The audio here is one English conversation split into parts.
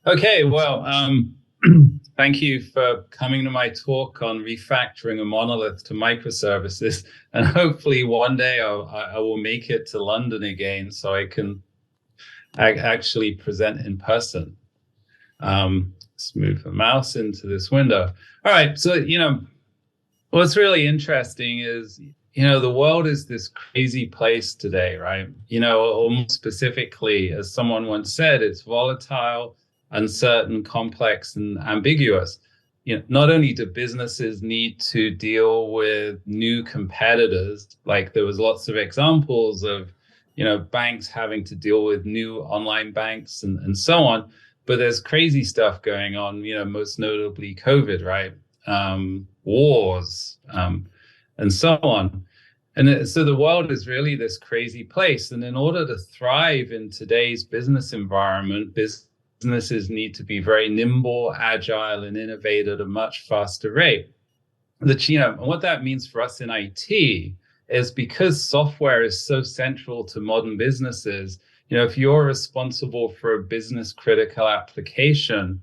Okay, well, thank you for coming to my talk on refactoring a monolith to microservices. And hopefully one day I will make it to London again so I can actually present in person. Let's move the mouse into this window. All right, so, what's really interesting is, the world is this crazy place today, right? Or more specifically, as someone once said, it's volatile, uncertain, complex, and ambiguous. Not only do businesses need to deal with new competitors, like there was lots of examples of, banks having to deal with new online banks and so on, but there's crazy stuff going on, most notably COVID, right? Wars, and so on. And so the world is really this crazy place. And in order to thrive in today's business environment, businesses need to be very nimble, agile, and innovate at a much faster rate. And what that means for us in IT is because software is so central to modern businesses, if you're responsible for a business critical application,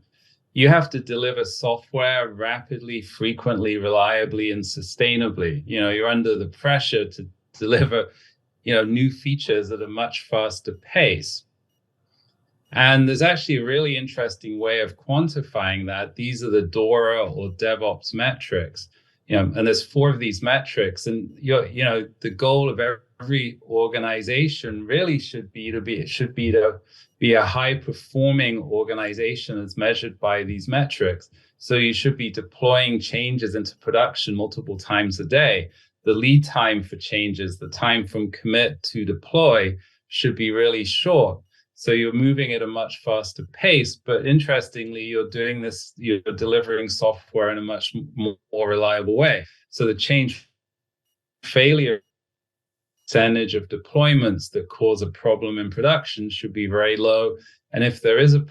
you have to deliver software rapidly, frequently, reliably, and sustainably. You're under the pressure to deliver, new features at a much faster pace. And there's actually a really interesting way of quantifying that. These are the DORA or DevOps metrics. And there's 4 of these metrics. And the goal of every organization really should be to be a high-performing organization as measured by these metrics. So you should be deploying changes into production multiple times a day. The lead time for changes, the time from commit to deploy, should be really short. So you're moving at a much faster pace, but interestingly, you're delivering software in a much more reliable way. So the change failure percentage of deployments that cause a problem in production should be very low. And if there is a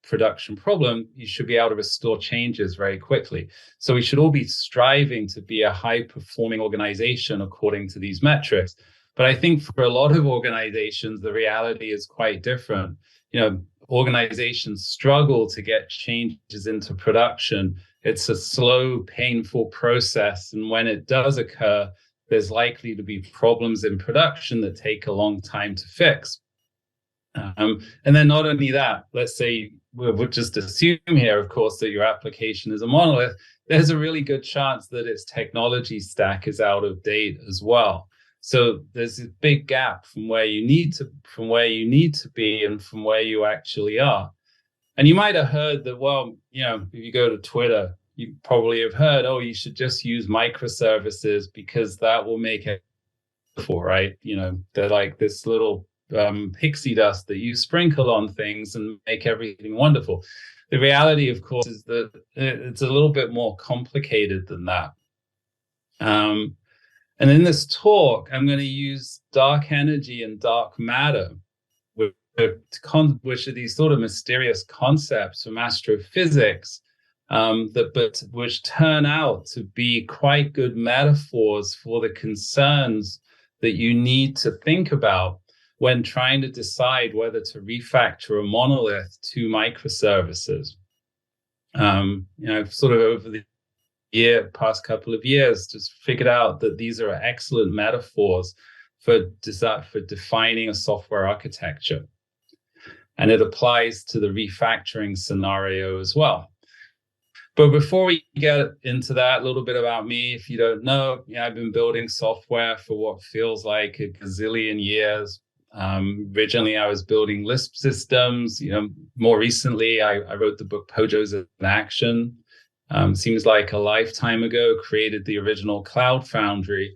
production problem, you should be able to restore changes very quickly. So we should all be striving to be a high-performing organization according to these metrics. But I think for a lot of organizations, the reality is quite different. Organizations struggle to get changes into production. It's a slow, painful process. And when it does occur, there's likely to be problems in production that take a long time to fix. And then not only that, let's say we'll just assume here, of course, that your application is a monolith. There's a really good chance that its technology stack is out of date as well. So there's a big gap from where you need to be and from where you actually are. And you might have heard that, well, if you go to Twitter, you probably have heard, oh, you should just use microservices because that will make it beautiful, right? They're like this little pixie dust that you sprinkle on things and make everything wonderful. The reality, of course, is that it's a little bit more complicated than that. And in this talk, I'm going to use dark energy and dark matter, which are these sort of mysterious concepts from astrophysics, which turn out to be quite good metaphors for the concerns that you need to think about when trying to decide whether to refactor a monolith to microservices. Sort of over the past couple of years, just figured out that these are excellent metaphors for defining a software architecture. And it applies to the refactoring scenario as well. But before we get into that, a little bit about me. If you don't know, I've been building software for what feels like a gazillion years. Originally, I was building Lisp systems. More recently, I wrote the book POJOs in Action. Seems like a lifetime ago, created the original Cloud Foundry.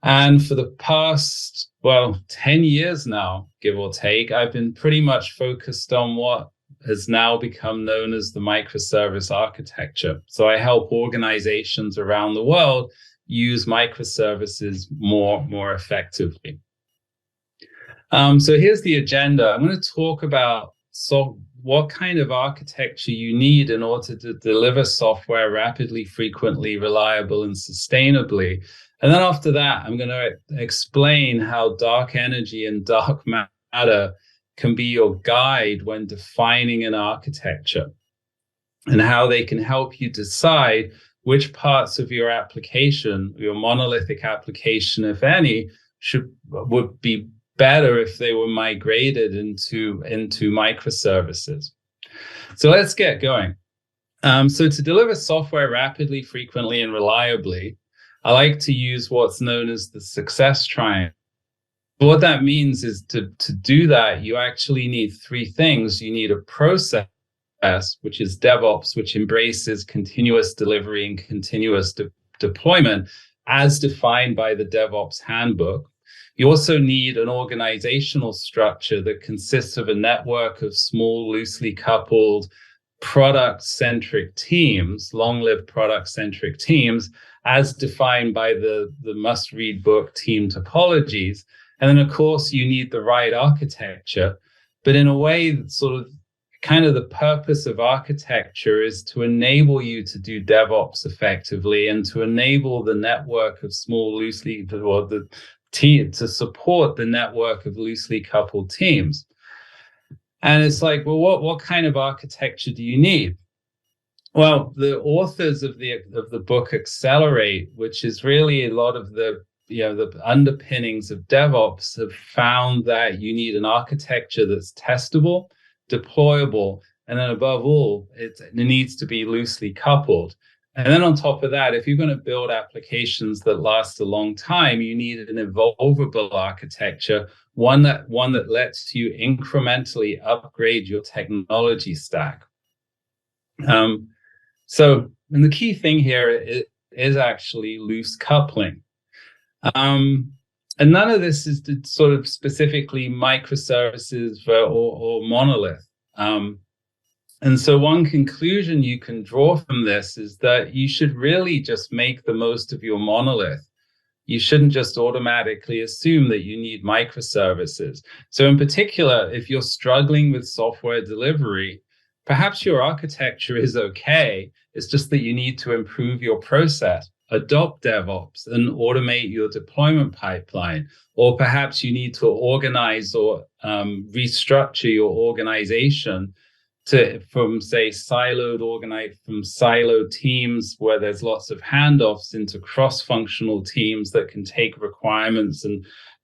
And for the past, 10 years now, give or take, I've been pretty much focused on what has now become known as the microservice architecture. So I help organizations around the world use microservices more effectively. So here's the agenda. I'm going to talk about what kind of architecture you need in order to deliver software rapidly, frequently, reliable, and sustainably. And then after that, I'm going to explain how dark energy and dark matter can be your guide when defining an architecture, and how they can help you decide which parts of your application, your monolithic application, if any, would be better if they were migrated into microservices. So let's get going. So to deliver software rapidly, frequently, and reliably, I like to use what's known as the success triangle. What that means is to do that, you actually need three things. You need a process, which is DevOps, which embraces continuous delivery and continuous deployment as defined by the DevOps handbook. You also need an organizational structure that consists of a network of small, loosely coupled, product-centric teams, long-lived product-centric teams, as defined by the must-read book team topologies. And then, of course, you need the right architecture, but in a way that sort of kind of the purpose of architecture is to enable you to do DevOps effectively and to enable the network of small, loosely, or the team to support the network of loosely coupled teams. And it's like, well, what kind of architecture do you need? Well, the authors of the book Accelerate, which is really a lot of the underpinnings of DevOps, have found that you need an architecture that's testable, deployable, and then above all, it needs to be loosely coupled. And then on top of that, if you're going to build applications that last a long time, you need an evolvable architecture, one that lets you incrementally upgrade your technology stack. And the key thing here is actually loose coupling. And none of this is sort of specifically microservices or monolith. And so one conclusion you can draw from this is that you should really just make the most of your monolith. You shouldn't just automatically assume that you need microservices. So in particular, if you're struggling with software delivery, perhaps your architecture is okay. It's just that you need to improve your process, adopt DevOps, and automate your deployment pipeline. Or perhaps you need to organize or restructure your organization from siloed teams where there's lots of handoffs into cross-functional teams that can take requirements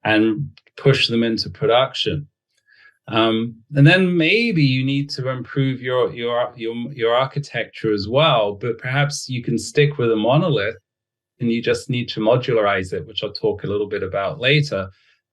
and push them into production. And then maybe you need to improve your architecture as well, but perhaps you can stick with a monolith and you just need to modularize it, which I'll talk a little bit about later,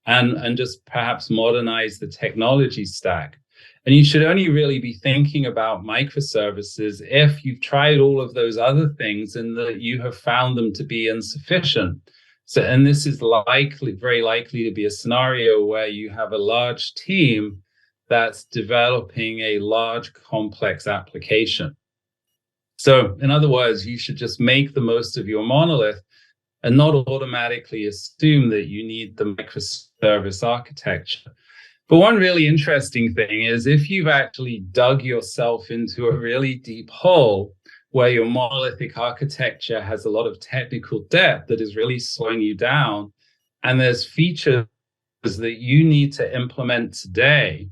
and just perhaps modernize the technology stack. And you should only really be thinking about microservices if you've tried all of those other things and that you have found them to be insufficient. So, and this is very likely to be a scenario where you have a large team that's developing a large, complex application. So, in other words, you should just make the most of your monolith and not automatically assume that you need the microservice architecture. But one really interesting thing is if you've actually dug yourself into a really deep hole where your monolithic architecture has a lot of technical debt that is really slowing you down, and there's features that you need to implement today,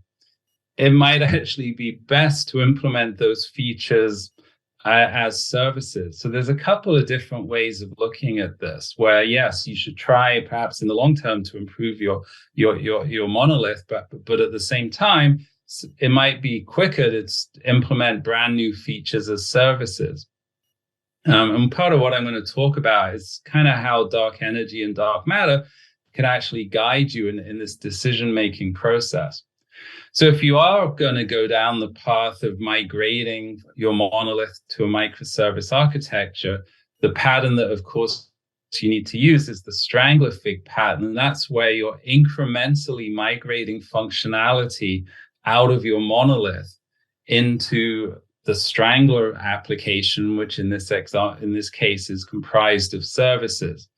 it might actually be best to implement those features as services. So there's a couple of different ways of looking at this where, yes, you should try perhaps in the long term to improve your monolith, but at the same time, it might be quicker to implement brand new features as services. And part of what I'm going to talk about is kind of how dark energy and dark matter can actually guide you in this decision-making process. So if you are going to go down the path of migrating your monolith to a microservice architecture, the pattern that, of course, you need to use is the strangler fig pattern. And that's where you're incrementally migrating functionality out of your monolith into the strangler application, which in this case is comprised of services.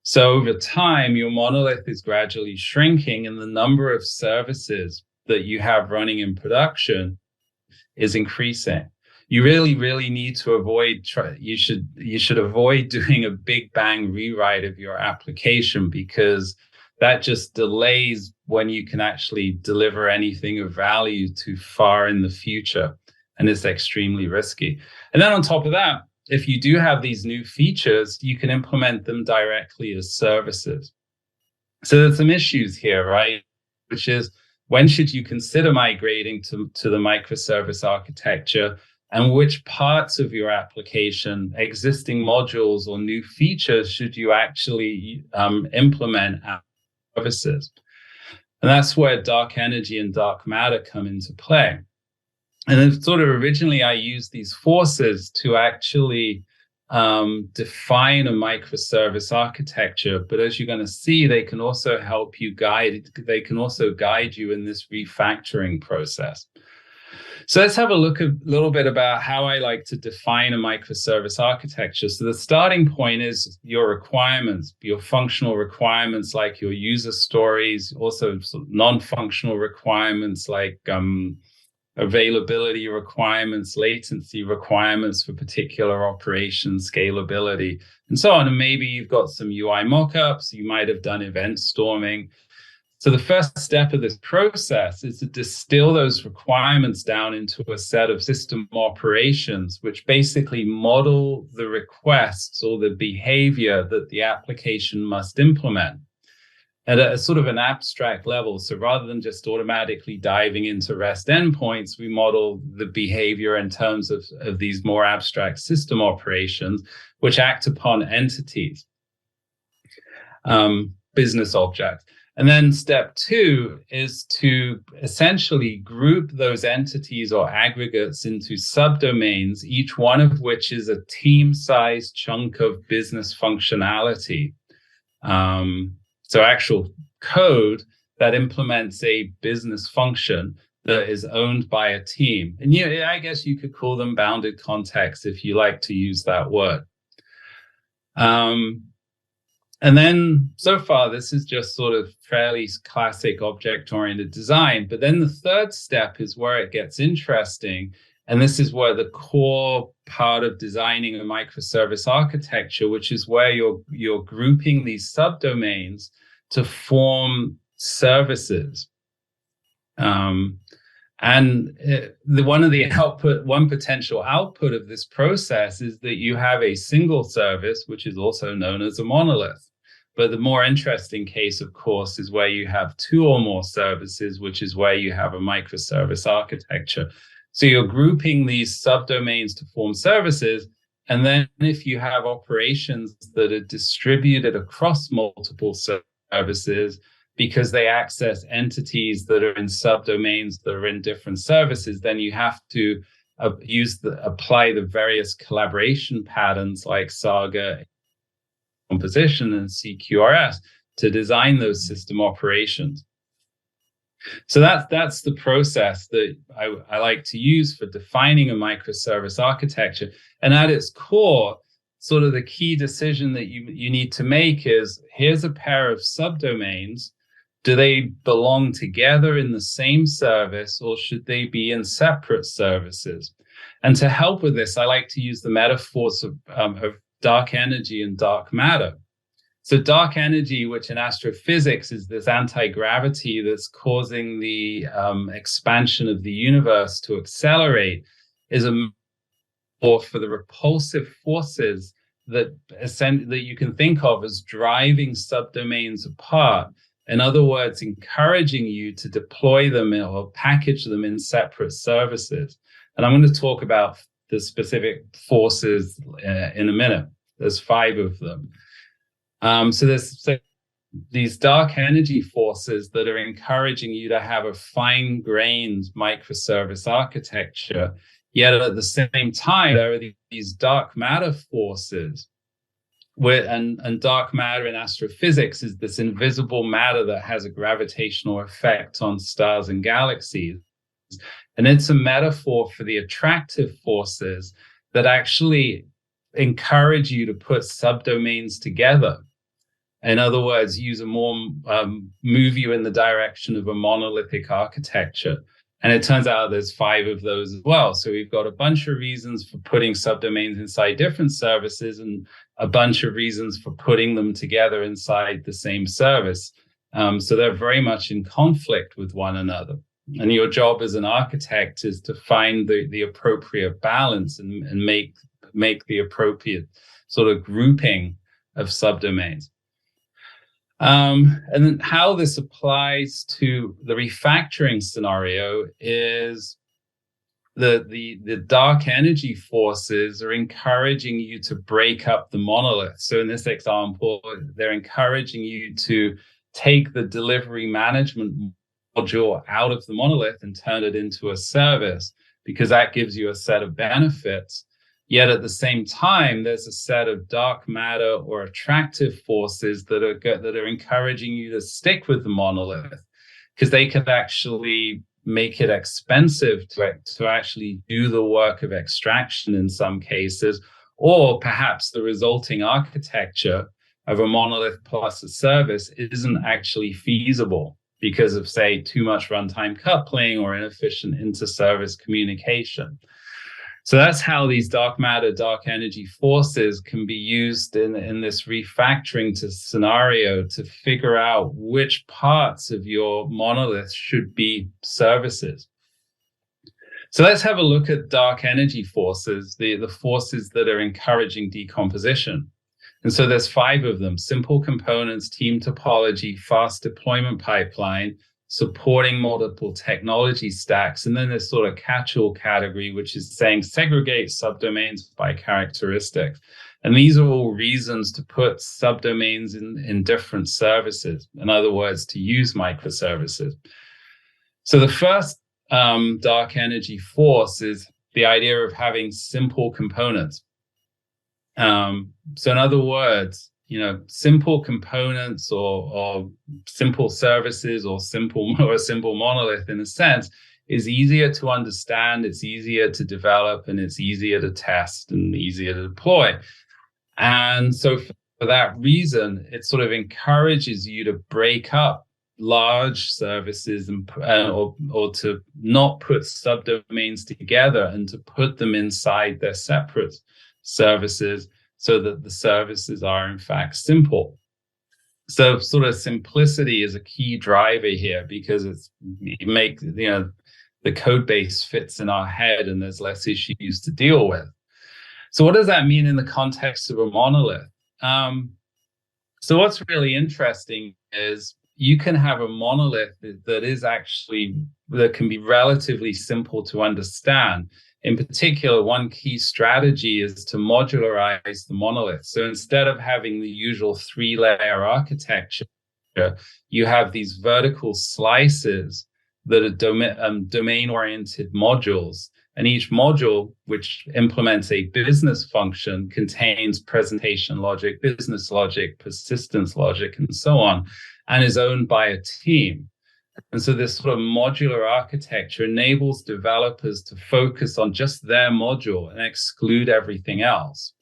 So over time, your monolith is gradually shrinking and the number of services that you have running in production is increasing. You really, really need to avoid, you should avoid doing a big bang rewrite of your application because that just delays when you can actually deliver anything of value too far in the future. And it's extremely risky. And then on top of that, if you do have these new features, you can implement them directly as services. So there's some issues here, right? Which is, when should you consider migrating to the microservice architecture, and which parts of your application, existing modules or new features, should you actually implement as services? And that's where dark energy and dark matter come into play. And then sort of originally I used these forces to actually define a microservice architecture. But as you're going to see, they can also help you guide you in this refactoring process. So let's have a look a little bit about how I like to define a microservice architecture. So the starting point is your requirements, your functional requirements like your user stories, also non-functional requirements like availability requirements, latency requirements for particular operations, scalability, and so on. And maybe you've got some UI mockups, you might have done event storming. So the first step of this process is to distill those requirements down into a set of system operations, which basically model the requests or the behavior that the application must implement at a sort of an abstract level. So rather than just automatically diving into REST endpoints, we model the behavior in terms of these more abstract system operations, which act upon entities, business objects. And then step two is to essentially group those entities or aggregates into subdomains, each one of which is a team-sized chunk of business functionality. So actual code that implements a business function that is owned by a team. And I guess you could call them bounded contexts if you like to use that word. And then so far, this is just sort of fairly classic object-oriented design. But then the third step is where it gets interesting. And this is where the core part of designing a microservice architecture, which is where you're grouping these subdomains to form services. One potential output of this process is that you have a single service, which is also known as a monolith. But the more interesting case, of course, is where you have two or more services, which is where you have a microservice architecture. So you're grouping these subdomains to form services. And then if you have operations that are distributed across multiple services because they access entities that are in subdomains that are in different services, then you have to apply the various collaboration patterns like Saga, composition, and CQRS to design those system operations. So that's the process that I like to use for defining a microservice architecture. And at its core, sort of the key decision that you need to make is, here's a pair of subdomains. Do they belong together in the same service, or should they be in separate services? And to help with this, I like to use the metaphors of dark energy and dark matter. So dark energy, which in astrophysics is this anti-gravity that's causing the expansion of the universe to accelerate, is a metaphor for the repulsive forces that you can think of as driving subdomains apart. In other words, encouraging you to deploy them or package them in separate services. And I'm going to talk about the specific forces in a minute. There's 5 of them. So there's these dark energy forces that are encouraging you to have a fine-grained microservice architecture. Yet at the same time, there are these dark matter forces. And dark matter in astrophysics is this invisible matter that has a gravitational effect on stars and galaxies. And it's a metaphor for the attractive forces that actually encourage you to put subdomains together. In other words, move you in the direction of a monolithic architecture. And it turns out there's 5 of those as well. So we've got a bunch of reasons for putting subdomains inside different services and a bunch of reasons for putting them together inside the same service. So they're very much in conflict with one another. And your job as an architect is to find the appropriate balance and make the appropriate sort of grouping of subdomains. And then how this applies to the refactoring scenario is the dark energy forces are encouraging you to break up the monolith. So in this example, they're encouraging you to take the delivery management module out of the monolith and turn it into a service, because that gives you a set of benefits. Yet at the same time, there's a set of dark matter or attractive forces that are encouraging you to stick with the monolith, because they could actually make it expensive to actually do the work of extraction in some cases, or perhaps the resulting architecture of a monolith plus a service isn't actually feasible because of, say, too much runtime coupling or inefficient inter-service communication. So that's how these dark matter, dark energy forces can be used in this refactoring scenario to figure out which parts of your monolith should be services. So let's have a look at dark energy forces, the forces that are encouraging decomposition. And so there's 5 of them: simple components, team topology, fast deployment pipeline, supporting multiple technology stacks, and then this sort of catch-all category, which is saying segregate subdomains by characteristics. And these are all reasons to put subdomains in different services. In other words, to use microservices. So the first dark energy force is the idea of having simple components. So in other words, simple components or simple services or a simple monolith, in a sense, is easier to understand, it's easier to develop, and it's easier to test and easier to deploy. And so for that reason, it sort of encourages you to break up large services or to not put subdomains together and to put them inside their separate services, so that the services are in fact simple. So sort of simplicity is a key driver here, because it makes the code base fits in our head and there's less issues to deal with. So what does that mean in the context of a monolith? So what's really interesting is you can have a monolith that can be relatively simple to understand. In particular, one key strategy is to modularize the monolith. So instead of having the usual 3-layer architecture, you have these vertical slices that are domain-oriented modules. And each module, which implements a business function, contains presentation logic, business logic, persistence logic, and so on, and is owned by a team. And so this sort of modular architecture enables developers to focus on just their module and exclude everything else.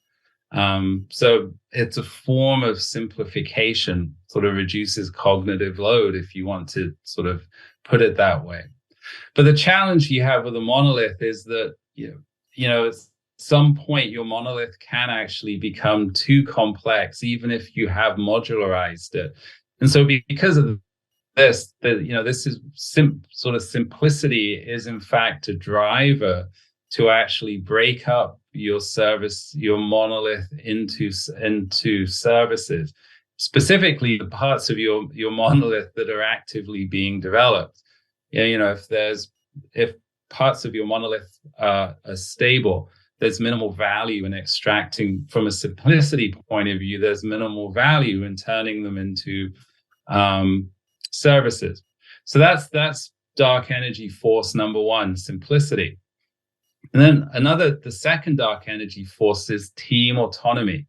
So it's a form of simplification, sort of reduces cognitive load, if you want to sort of put it that way. But the challenge you have with a monolith is that, at some point, your monolith can actually become too complex, even if you have modularized it. And so because of this is sort of simplicity is in fact a driver to actually break up your monolith into services, specifically the parts of your monolith that are actively being developed. If parts of your monolith are stable, there's minimal value in extracting. From a simplicity point of view, there's minimal value in turning them into services. So that's dark energy force number 1, simplicity. And then the second dark energy force is team autonomy.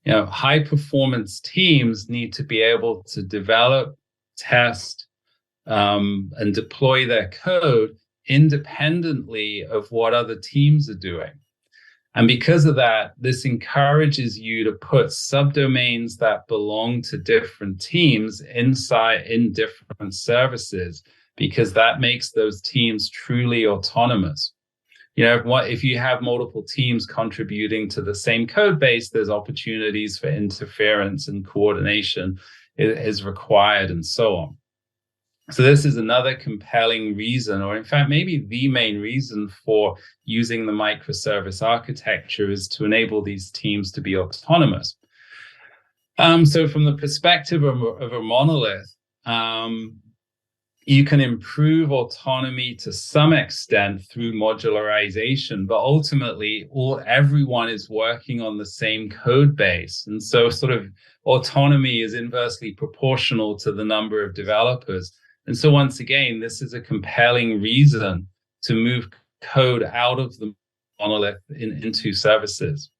High performance teams need to be able to develop, test, and deploy their code independently of what other teams are doing. And because of that, this encourages you to put subdomains that belong to different teams in different services, because that makes those teams truly autonomous. If you have multiple teams contributing to the same code base, there's opportunities for interference and coordination is required, and so on. So this is another compelling reason, or in fact, maybe the main reason for using the microservice architecture, is to enable these teams to be autonomous. So from the perspective of a monolith, you can improve autonomy to some extent through modularization, but ultimately everyone is working on the same code base. And so sort of autonomy is inversely proportional to the number of developers. And so once again, this is a compelling reason to move code out of the monolith into services.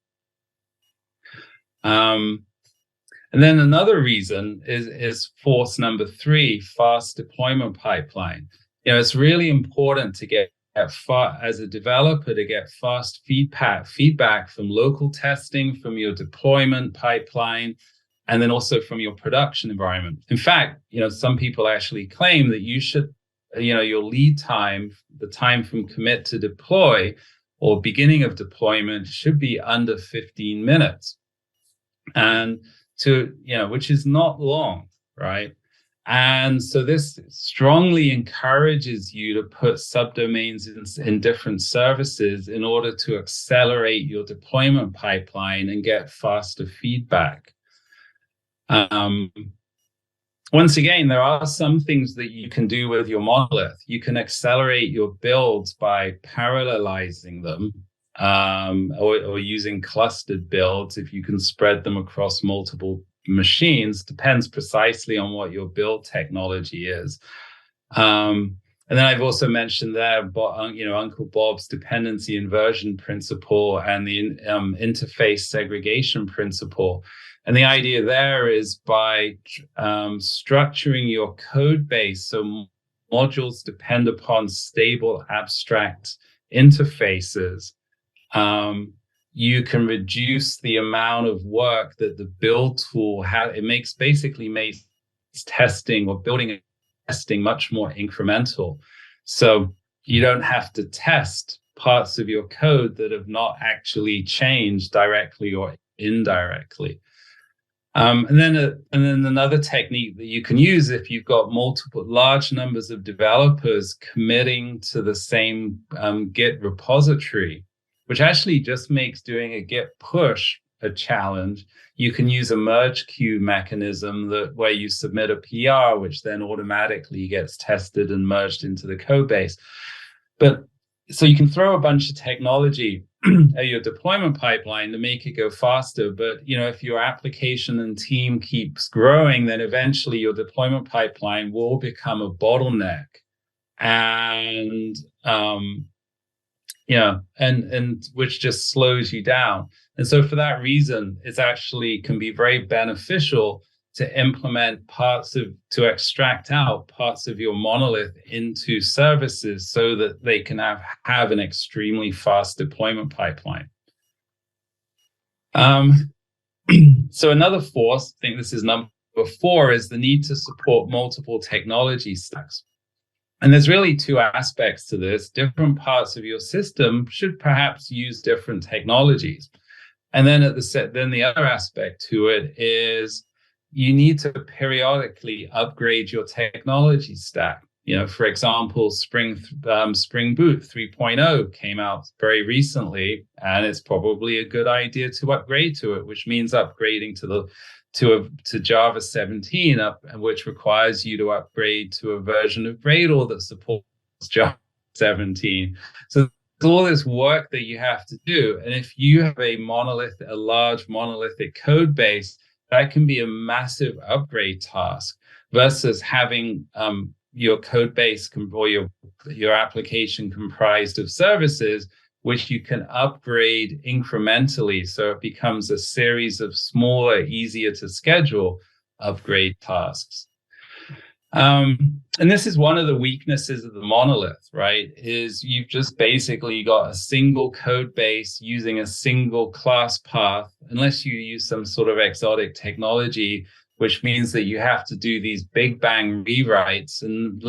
And then another reason is force number 3, fast deployment pipeline. It's really important to get as a developer to get fast feedback from local testing, from your deployment pipeline, and then also from your production environment. In fact, some people actually claim that you should, your lead time, the time from commit to deploy or beginning of deployment, should be under 15 minutes. And which is not long, right? And so this strongly encourages you to put subdomains in different services in order to accelerate your deployment pipeline and get faster feedback. Once again, there are some things that you can do with your monolith. You can accelerate your builds by parallelizing them, or using clustered builds if you can spread them across multiple machines. Depends precisely on what your build technology is. And then I've also mentioned there, Uncle Bob's dependency inversion principle and the interface segregation principle. And the idea there is by structuring your code base so modules depend upon stable abstract interfaces, you can reduce the amount of work that the build tool has. It makes testing or building and testing much more incremental. So you don't have to test parts of your code that have not actually changed directly or indirectly. And then another technique that you can use if you've got large numbers of developers committing to the same Git repository, which actually just makes doing a Git push a challenge. You can use a merge queue mechanism where you submit a PR, which then automatically gets tested and merged into the code base. But so you can throw a bunch of technology at your deployment pipeline to make it go faster. But if your application and team keeps growing, then eventually your deployment pipeline will become a bottleneck. And and which just slows you down. And so for that reason, it's actually can be very beneficial to implement to extract out parts of your monolith into services so that they can have an extremely fast deployment pipeline. So another force, I think this is number 4, is the need to support multiple technology stacks. And there's really 2 aspects to this. Different parts of your system should perhaps use different technologies. And then the other aspect to it is you need to periodically upgrade your technology stack. For example, Spring Boot 3.0 came out very recently, and it's probably a good idea to upgrade to it, which means upgrading to Java 17, which requires you to upgrade to a version of Gradle that supports Java 17. So there's all this work that you have to do. And if you have a large monolithic code base, that can be a massive upgrade task versus having your code base or your application comprised of services, which you can upgrade incrementally. So it becomes a series of smaller, easier to schedule upgrade tasks. And this is one of the weaknesses of the monolith, right? Is you've just basically got a single code base using a single class path, unless you use some sort of exotic technology, which means that you have to do these big bang rewrites and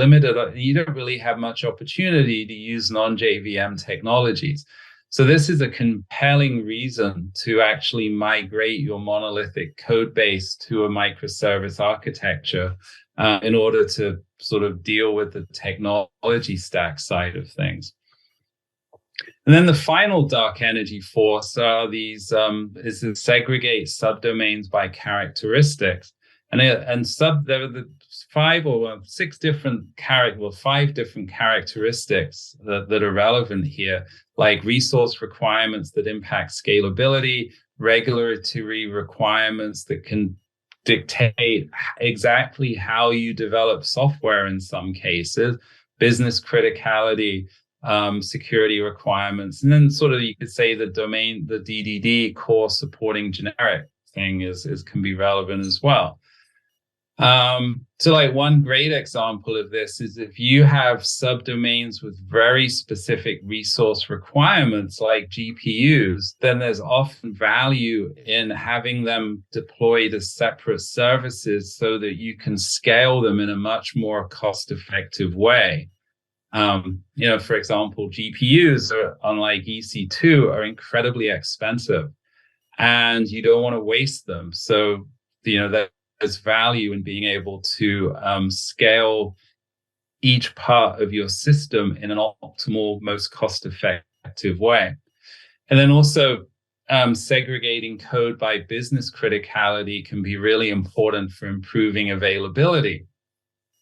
you don't really have much opportunity to use non-JVM technologies. So this is a compelling reason to actually migrate your monolithic code base to a microservice architecture in order to sort of deal with the technology stack side of things. And then the final dark energy force are these is to segregate subdomains by characteristics. And there are the five different characteristics that are relevant here, like resource requirements that impact scalability, regulatory requirements that can dictate exactly how you develop software in some cases, business criticality, security requirements, and then sort of you could say the domain, the DDD core supporting generic thing can be relevant as well. So like one great example of this is if you have subdomains with very specific resource requirements like GPUs, then there's often value in having them deployed as separate services so that you can scale them in a much more cost-effective way. For example, GPUs unlike EC2 are incredibly expensive and you don't want to waste them. So, there's value in being able to scale each part of your system in an optimal, most cost-effective way. And then also segregating code by business criticality can be really important for improving availability.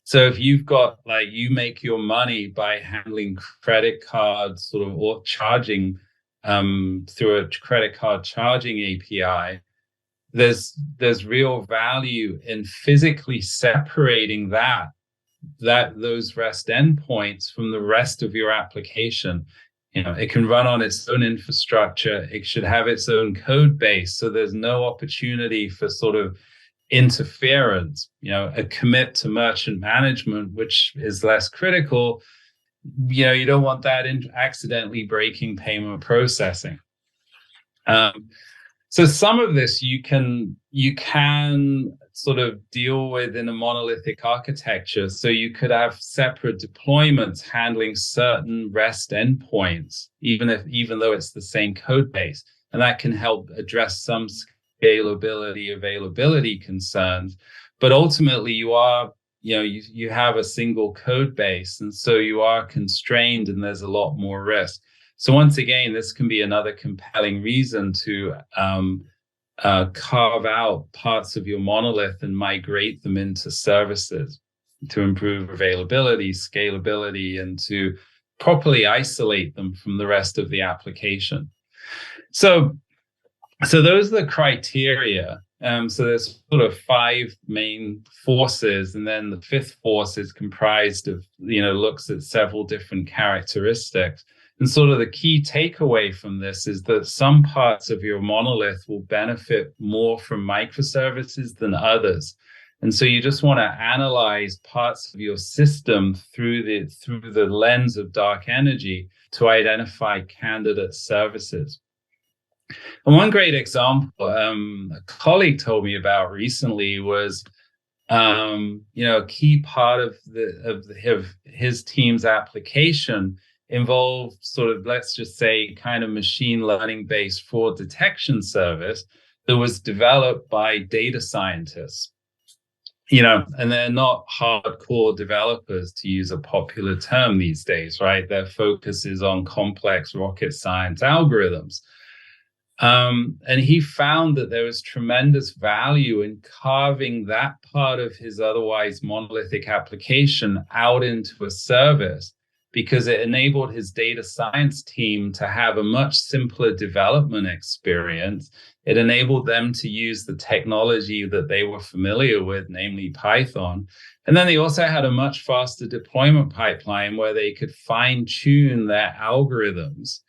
So if you've got, you make your money by handling credit cards sort of or charging through a credit card charging API, there's real value in physically separating those REST endpoints from the rest of your application. It can run on its own infrastructure. It should have its own code base. So there's no opportunity for sort of interference, a commit to merchant management, which is less critical. You don't want that accidentally breaking payment processing. So some of this you can sort of deal with in a monolithic architecture. So you could have separate deployments handling certain REST endpoints, even though it's the same code base, and that can help address some scalability, availability concerns. But ultimately, you have a single code base, and so you are constrained, and there's a lot more risk. So once again, this can be another compelling reason to carve out parts of your monolith and migrate them into services to improve availability, scalability, and to properly isolate them from the rest of the application. So those are the criteria. So there's sort of five main forces, and then the fifth force is comprised of, looks at several different characteristics. And sort of the key takeaway from this is that some parts of your monolith will benefit more from microservices than others. And so you just want to analyze parts of your system through the lens of dark energy to identify candidate services. And one great example a colleague told me about recently was a key part of his team's application involved sort of, let's just say, kind of machine learning based fraud detection service that was developed by data scientists. And they're not hardcore developers, to use a popular term these days, right? Their focus is on complex rocket science algorithms. And he found that there was tremendous value in carving that part of his otherwise monolithic application out into a service, because it enabled his data science team to have a much simpler development experience. It enabled them to use the technology that they were familiar with, namely Python. And then they also had a much faster deployment pipeline where they could fine-tune their algorithms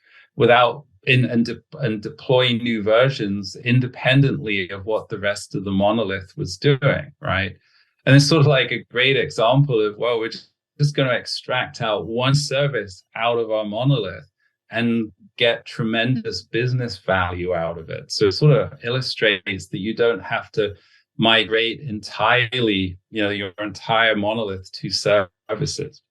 and deploy new versions independently of what the rest of the monolith was doing, right? And it's sort of like a great example of, well, we're just going to extract out one service out of our monolith and get tremendous business value out of it. So it sort of illustrates that you don't have to migrate entirely, your entire monolith to services.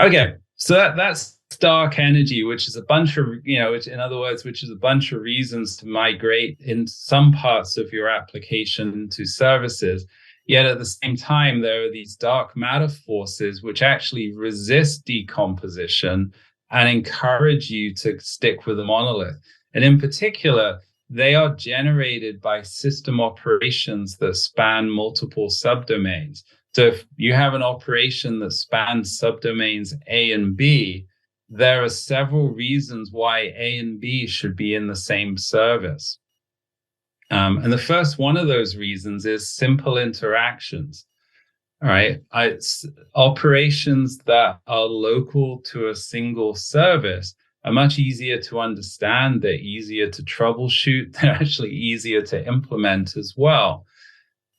Okay, so that's dark energy, which is a bunch of, which in other words, which is a bunch of reasons to migrate in some parts of your application to services. Yet at the same time, there are these dark matter forces which actually resist decomposition and encourage you to stick with a monolith. And in particular, they are generated by system operations that span multiple subdomains. So if you have an operation that spans subdomains A and B, there are several reasons why A and B should be in the same service. And the first one of those reasons is simple interactions. All right. Operations that are local to a single service are much easier to understand. They're easier to troubleshoot. They're actually easier to implement as well.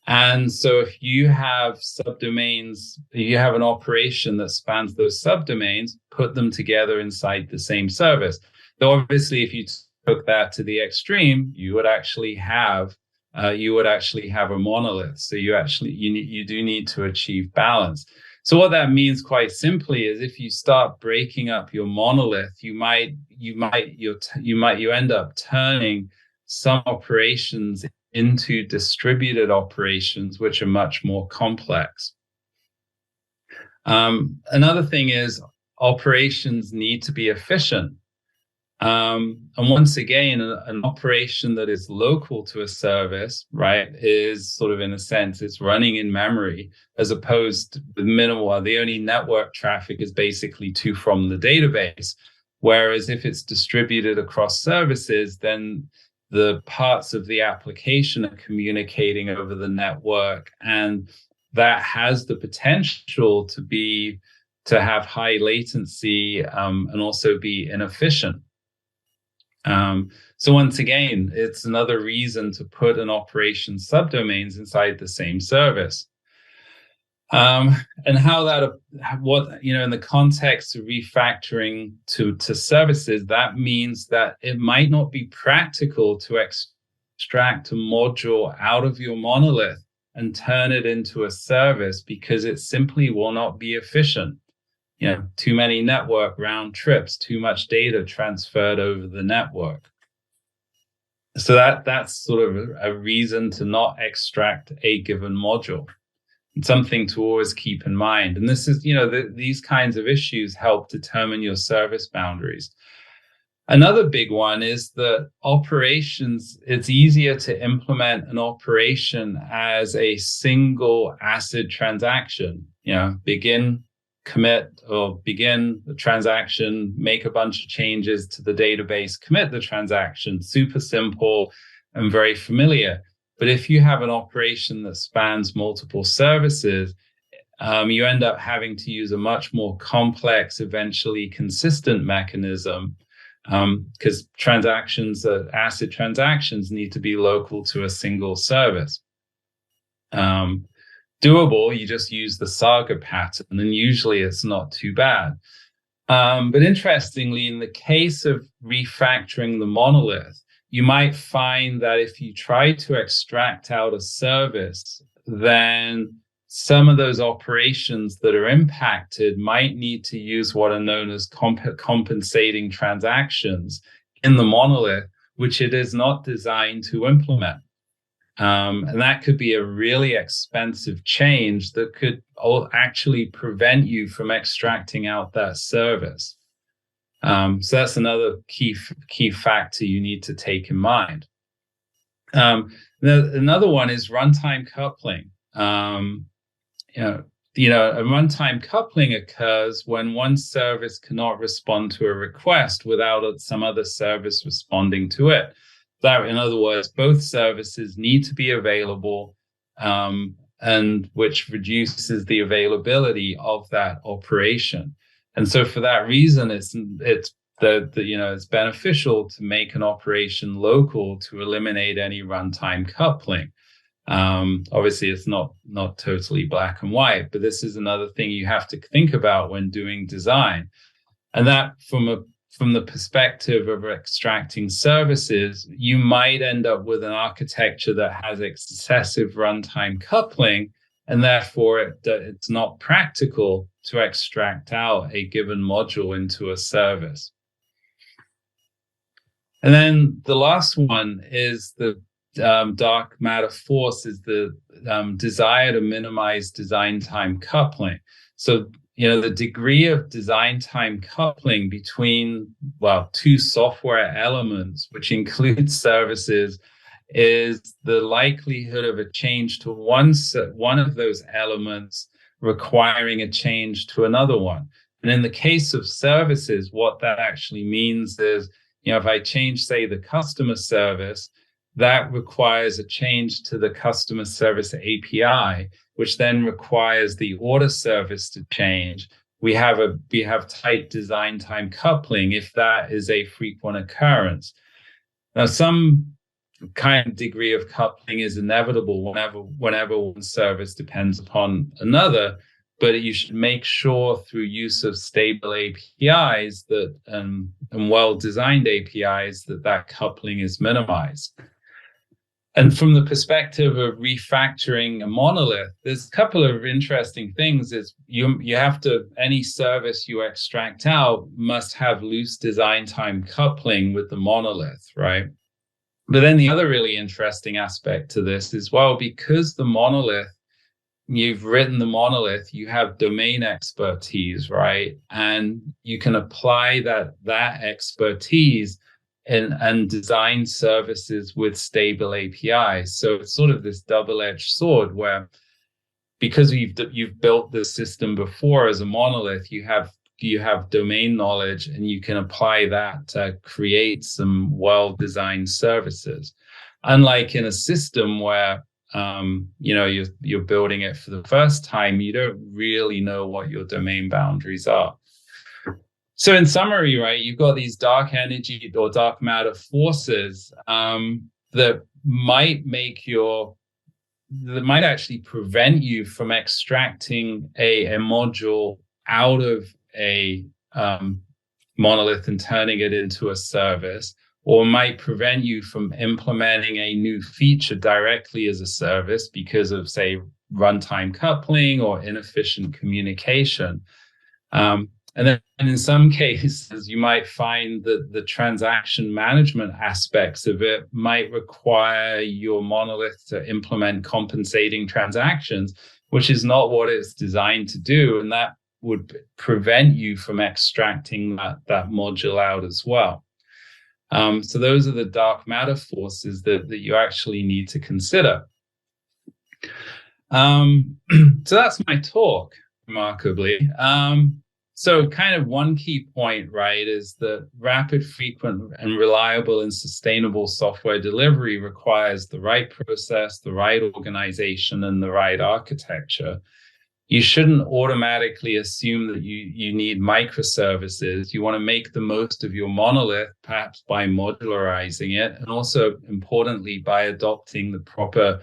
And so if you have subdomains, you have an operation that spans those subdomains, put them together inside the same service. Though obviously, if you took that to the extreme, you would actually have a monolith. So you do need to achieve balance. So what that means quite simply is if you start breaking up your monolith, you end up turning some operations into distributed operations, which are much more complex. Another thing is operations need to be efficient. And once again, an operation that is local to a service, right, is sort of, in a sense, it's running in memory, as opposed to the minimal, the only network traffic is basically to from the database. Whereas if it's distributed across services, then the parts of the application are communicating over the network, and that has the potential to have high latency and also be inefficient. So once again, it's another reason to put an operation subdomains inside the same service. And how that, in the context of refactoring to services, that means that it might not be practical to extract a module out of your monolith and turn it into a service, because it simply will not be efficient. Too many network round trips, too much data transferred over the network. So that's sort of a reason to not extract a given module. It's something to always keep in mind. And this is, these kinds of issues help determine your service boundaries. Another big one is that operations, it's easier to implement an operation as a single ACID transaction. Begin, commit, or begin the transaction, make a bunch of changes to the database, commit the transaction. Super simple and very familiar. But if you have an operation that spans multiple services, you end up having to use a much more complex, eventually consistent mechanism, because ACID transactions need to be local to a single service. Doable, you just use the saga pattern, and usually it's not too bad. But interestingly, in the case of refactoring the monolith, you might find that if you try to extract out a service, then some of those operations that are impacted might need to use what are known as compensating transactions in the monolith, which it is not designed to implement. And that could be a really expensive change that could actually prevent you from extracting out that service. So that's another key factor you need to take in mind. Another one is runtime coupling. A runtime coupling occurs when one service cannot respond to a request without some other service responding to it. That, in other words, both services need to be available, and which reduces the availability of that operation. And so for that reason, it's beneficial to make an operation local to eliminate any runtime coupling. Obviously, it's not totally black and white, but this is another thing you have to think about when doing design. And that from the perspective of extracting services, you might end up with an architecture that has excessive runtime coupling and therefore it's not practical to extract out a given module into a service. And then the last one is the dark matter force, is the desire to minimize design time coupling. So, the degree of design time coupling between, two software elements, which includes services, is the likelihood of a change to one of those elements requiring a change to another one. And in the case of services, what that actually means is, if I change, say, the customer service, that requires a change to the customer service API, which then requires the order service to change. We have tight design time coupling if that is a frequent occurrence. Now, some kind of degree of coupling is inevitable whenever one service depends upon another, but you should make sure through use of stable APIs that and well-designed APIs that coupling is minimized. And from the perspective of refactoring a monolith, there's a couple of interesting things. Is you have to, any service you extract out must have loose design time coupling with the monolith, right? But then the other really interesting aspect to this is, because the monolith, you've written the monolith, you have domain expertise, right? And you can apply that expertise and design services with stable APIs. So it's sort of this double-edged sword where, because you've built the system before as a monolith, you have domain knowledge, and you can apply that to create some well-designed services. Unlike in a system where you're building it for the first time, you don't really know what your domain boundaries are. So in summary, right, you've got these dark energy or dark matter forces that might actually prevent you from extracting a module out of a monolith and turning it into a service, or might prevent you from implementing a new feature directly as a service because of, say, runtime coupling or inefficient communication. And then in some cases, you might find that the transaction management aspects of it might require your monolith to implement compensating transactions, which is not what it's designed to do. And that would prevent you from extracting that module out as well. So those are the dark matter forces that you actually need to consider. So that's my talk, remarkably. So kind of one key point, right, is that rapid, frequent, and reliable and sustainable software delivery requires the right process, the right organization, and the right architecture. You shouldn't automatically assume that you need microservices. You want to make the most of your monolith, perhaps by modularizing it, and also, importantly, by adopting the proper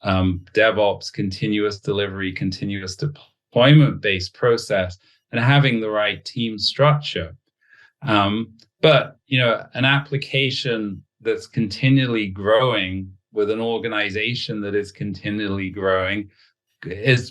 DevOps, continuous delivery, continuous deployment-based process, and having the right team structure. But an application that's continually growing with an organization that is continually growing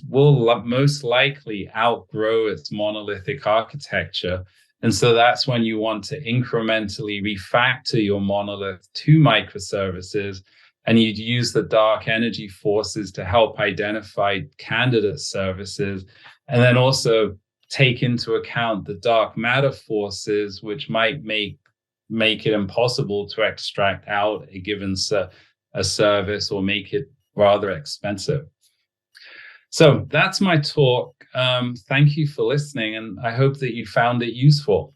will most likely outgrow its monolithic architecture. And so that's when you want to incrementally refactor your monolith to microservices, and you'd use the dark energy forces to help identify candidate services, and then also take into account the dark matter forces, which might make it impossible to extract out a given a service or make it rather expensive. So that's my talk. Thank you for listening, and I hope that you found it useful.